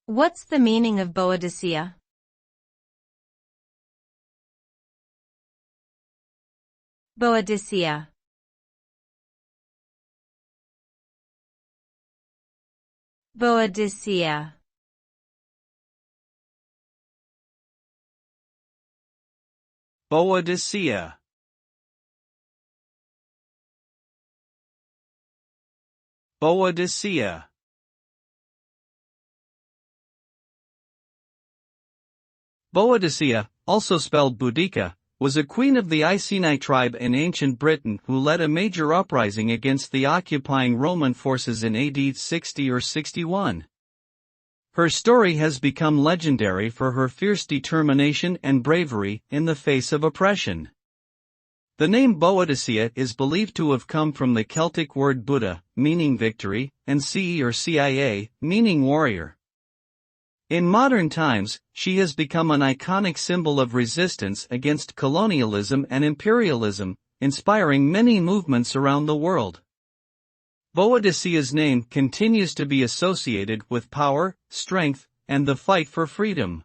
What's the meaning of Boadicea? Boadicea. Boadicea. Boadicea. Boadicea. Boadicea, also spelled Boudicca, was a queen of the Iceni tribe in ancient Britain who led a major uprising against the occupying Roman forces in AD 60 or 61. Her story has become legendary for her fierce determination and bravery in the face of oppression. The name Boadicea is believed to have come from the Celtic word Buda, meaning victory, and Ce or Cia, meaning warrior. In modern times, she has become an iconic symbol of resistance against colonialism and imperialism, inspiring many movements around the world. Boadicea's name continues to be associated with power, strength, and the fight for freedom.